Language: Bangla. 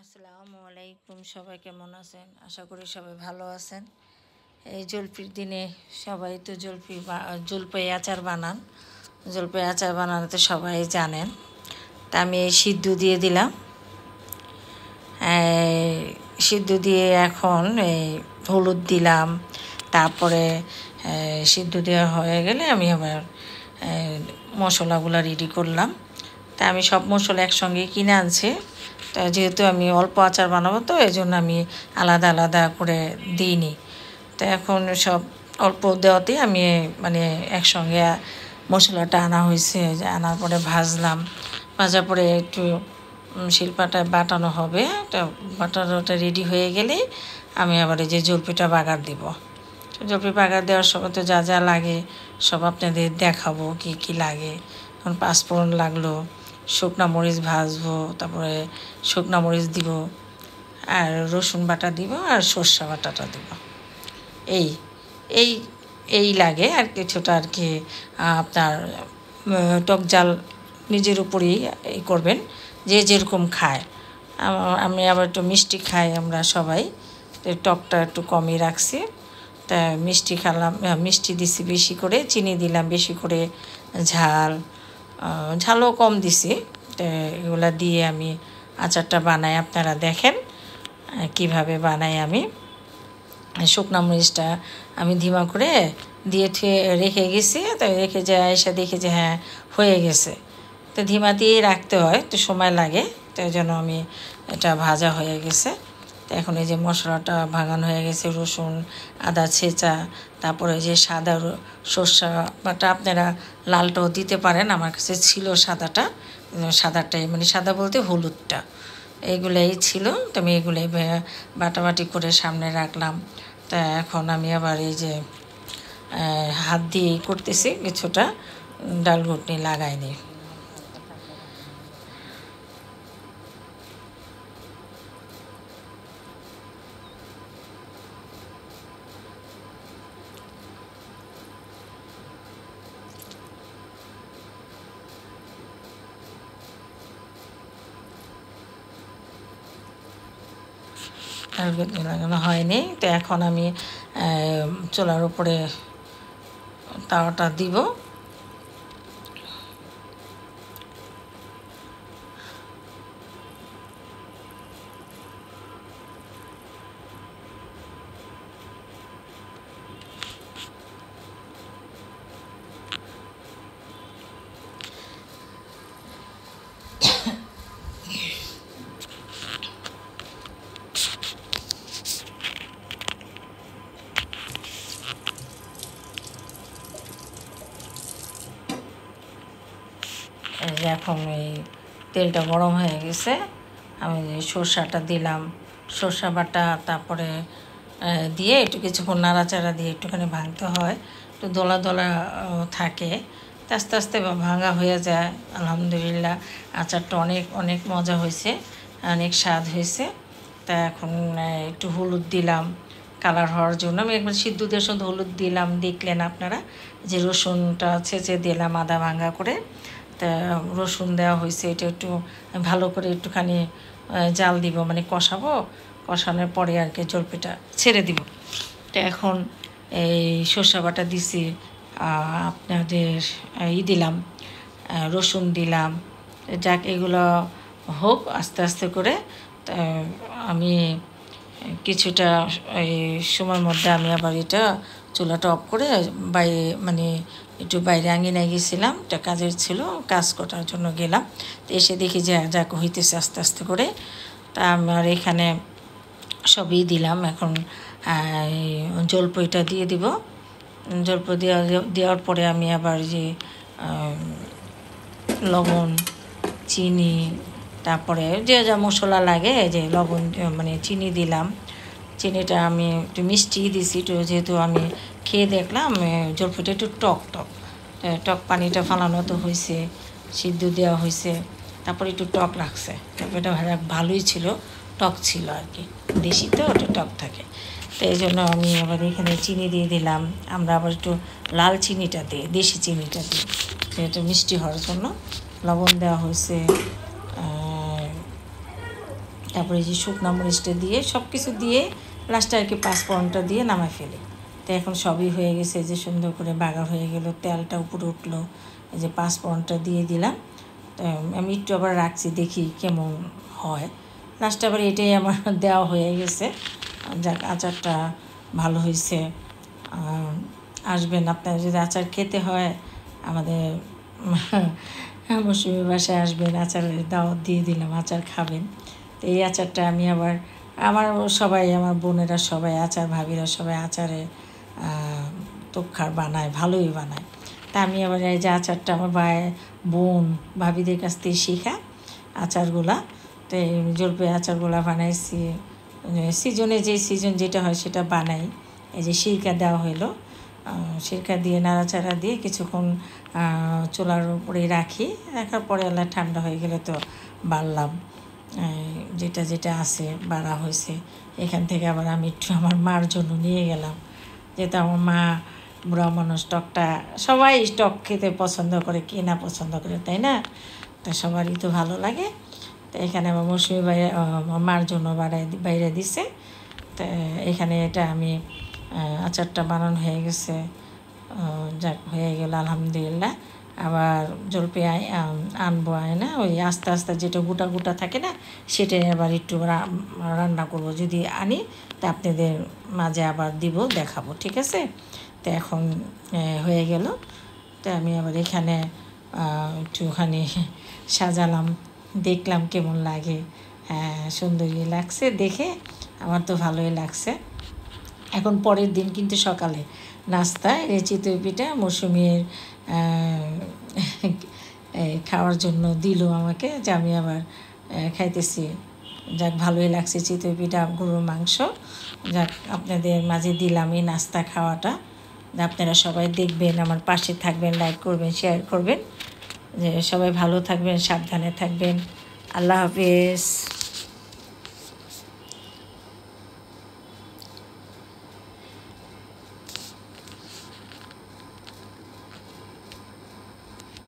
আসসালামু আলাইকুম। সবাই কেমন আছেন? আশা করি সবাই ভালো আছেন। এই জলপির দিনে সবাই তো জলপাই আচার বানান। জলপাই আচার বানানো তো সবাই জানেন। তা আমি এই সিদ্ধ দিয়ে দিলাম। সিদ্ধ দিয়ে এখন এই হলুদ দিলাম। তারপরে সিদ্ধ দেওয়া হয়ে গেলে আমি আবার মশলাগুলো রেডি করলাম। তা আমি সব মশলা একসঙ্গে কিনে আনছি। তা যেহেতু আমি অল্প আচার বানাবো, তো এই জন্য আমি আলাদা আলাদা করে দিইনি। তো এখন সব অল্প দেওয়াতেই আমি মানে একসঙ্গে মশলাটা আনা হয়েছে। আনার পরে ভাজলাম। ভাজার পরে একটু শিলপাটায় বাটানো হবে। তো বাটানোটা রেডি হয়ে গেলেই আমি আবার এই যে জলপিটা বাগার দিব। জলপি বাগার দেওয়ার সময় তো যা যা লাগে সব আপনাদের দেখাবো, কি কি লাগে। এখন পাঁচফোড়ন লাগলো, শুকনো মরিচ ভাজবো, তারপরে শুকনো মরিচ দিব, আর রসুন বাটা দিব, আর সর্ষে বাটাটা দিব। এই এই এই লাগে আর কিছুটা আর কি। আপনার টক জাল নিজের উপরেই এই করবেন, যে যেরকম খায়। আমি আবার একটু মিষ্টি খাই আমরা সবাই, তো টকটা একটু কমই রাখছি। তা মিষ্টি খেলাম, মিষ্টি দিছি বেশি করে, চিনি দিলাম বেশি করে, ঝালও কম দিছি। তো এগুলা দিয়ে আমি আচারটা বানাই, আপনারা দেখেন কিভাবে বানাই আমি। শুকনো মরিচটা আমি ধিমা করে দিয়ে রেখে গেছি। তো রেখে যায় এসে দেখি যে হ্যাঁ হয়ে গেছে। তো ধিমা দিয়েই রাখতে হয়, তো সময় লাগে। তো এই জন্য আমি এটা ভাজা হয়ে গেছে। তো এখন এই যে মশলাটা ভাঙানো হয়ে গেছে, রসুন আদা ছেঁচা, তারপরে যে সাদা সর্ষে বাটা, আপনারা লালটাও দিতে পারেন। আমার কাছে ছিল সাদাটাই, মানে সাদা বলতে হলুদটা, এইগুলাই ছিল। তো আমি এগুলাই বাটাবাটি করে সামনে রাখলাম। তা এখন আমি আবার এই যে হাত দিয়েই করতেছি, কিছুটা ডাল ঘুটনি লাগাইনি। লাগানো হয়নি। তো এখন আমি চুলার উপরে তাওয়াটা দিব। এখন এই তেলটা গরম হয়ে গেছে, আমি সর্ষাটা দিলাম, সর্ষা বাটা, তারপরে দিয়ে একটু কিছুক্ষণ নাড়াচাড়া দিয়ে একটুখানি ভাঙতে হয়, একটু দলা দলা থাকে। আস্তে আস্তে ভাঙা হয়ে যায়। আলহামদুলিল্লাহ আচারটা অনেক অনেক মজা হয়েছে, অনেক স্বাদ হয়েছে। তা এখন একটু হলুদ দিলাম কালার হওয়ার জন্য। আমি একবার সিদ্ধ দিয়ে শুধু হলুদ দিলাম, দেখলেন আপনারা যে রসুনটা ছেঁচে দিলাম আদা ভাঙা করে। তা রসুন দেওয়া হয়েছে, এটা একটু ভালো করে একটুখানি জাল দিব, মানে কষাবো। কষানোর পরে আর কি জলপিটা ছেড়ে দিব। তো এখন এই সর্ষে বাটা দিছি, আপনাদের দিলাম, রসুন দিলাম। যাক এগুলো হোক আস্তে আস্তে করে। আমি কিছুটা এই সময়ের মধ্যে আমি আবার এটা চুলাটা অফ করে মানে একটু বাইরে আঙিনায় গেছিলাম, একটা কাজের ছিল, কাজ করার জন্য গেলাম। তো এসে দেখি যে যাক হইতেছে আস্তে আস্তে করে। তা আমার এখানে সবই দিলাম। এখন জলপাইটা দিয়ে দিব। জলপাই দেওয়ার পরে আমি আবার যে লবণ, চিনি, তারপরে যে যা মশলা লাগে, যে লবণ মানে চিনি দিলাম। চিনিটা আমি একটু মিষ্টি দিছি, একটু যেহেতু আমি খেয়ে দেখলাম জলপাইটা একটু টক পানিটা ফালানো তো হয়েছে, সিদ্ধ দেওয়া হয়েছে, তারপরে একটু টক লাগছে। জলপাইটা ভালোই ছিল, টক ছিল আর কি, দেশি তো ওটা টক থাকে। তো এই জন্য আমি আবার এখানে চিনি দিয়ে দিলাম। আমরা আবার একটু লাল চিনিটা দিই, দেশি চিনিটা দিই, যেহেতু মিষ্টি হওয়ার জন্য। লবণ দেওয়া হয়েছে, তারপরে যে শুকনো মরিচটা দিয়ে সব কিছু দিয়ে লাস্টে আর কি পাঁচফোড়নটা দিয়ে নামায় ফেলি। তো এখন সবই হয়ে গেছে, যে সুন্দর করে বাগার হয়ে গেল, তেলটা উপরে উঠলো, এই যে পাঁচফোড়নটা দিয়ে দিলাম। তো আমি একটু আবার রাখছি, দেখি কেমন হয়। লাস্টে আবার এটাই আমার দেওয়া হয়ে গেছে। যাক, আচারটা ভালো হয়েছে। আসবেন, আপনারা যদি আচার খেতে হয় আমাদের মৌসুমি বাসায় আসবেন, আচারের দাওয়াত দিয়ে দিলাম, আচার খাবেন। তো এই আচারটা আমি আবার আমার সবাই, আমার বোনেরা সবাই আচার, ভাবিরা সবাই আচারে তোপখার বানায়, ভালোই বানায়। তা আমি আবার এই যে আচারটা আমার বোন ভাবিদের কাছ থেকে শেখা আচারগুলা। তো এই জলপাই আচারগুলা বানাইছি, সিজনে যে সিজন যেটা হয় সেটা বানাই। এই যে সিরকা দেওয়া হইলো, সিরকা দিয়ে নাড়াচাড়া দিয়ে কিছুক্ষণ চুলার উপরে রাখার পরে আল্লাহ ঠান্ডা হয়ে গেলে তো বাড়লাম, যেটা যেটা আছে বাড়া হয়েছে। এখান থেকে আবার আমি একটু আমার মার জন্য নিয়ে গেলাম, যেহেতু আমার মা বুড়া মানুষ, টকটা সবাই টক খেতে পছন্দ করে, কে না পছন্দ করে, তাই না? তা সবারই তো ভালো লাগে। তো এখানে আমার মৌসুমি মার জন্য বাইরে দিছে। তো এখানে এটা আমি আচারটা বানানো হয়ে গেছে, যাক হয়ে গেল আলহামদুলিল্লাহ। আবার জলপাই আনবো, না ওই আস্তে আস্তে যেটা গোটা গোটা থাকে না, সেটাই আবার একটু রান্না করব। যদি আনি তা আপনাদের মাঝে আবার দিব, দেখাবো, ঠিক আছে? তো এখন হয়ে গেল। তো আমি আবার এখানে একটুখানি সাজালাম, দেখলাম কেমন লাগে। হ্যাঁ, সুন্দরই লাগছে দেখে, আমার তো ভালোই লাগছে। এখন পরের দিন কিন্তু সকালে নাস্তায় এই চিতই পিঠা মৌসুমির খাওয়ার জন্য দিল আমাকে, যে আমি আবার খাইতেছি। যাক, ভালোই লাগছে চিতই পিঠা, গরুর মাংস। যাক, আপনাদের মাঝে দিলাম এই নাস্তা খাওয়াটা। আপনারা সবাই দেখবেন, আমার পাশে থাকবেন, লাইক করবেন, শেয়ার করবেন। যে সবাই ভালো থাকবেন, সাবধানে থাকবেন। আল্লাহ হাফেজ।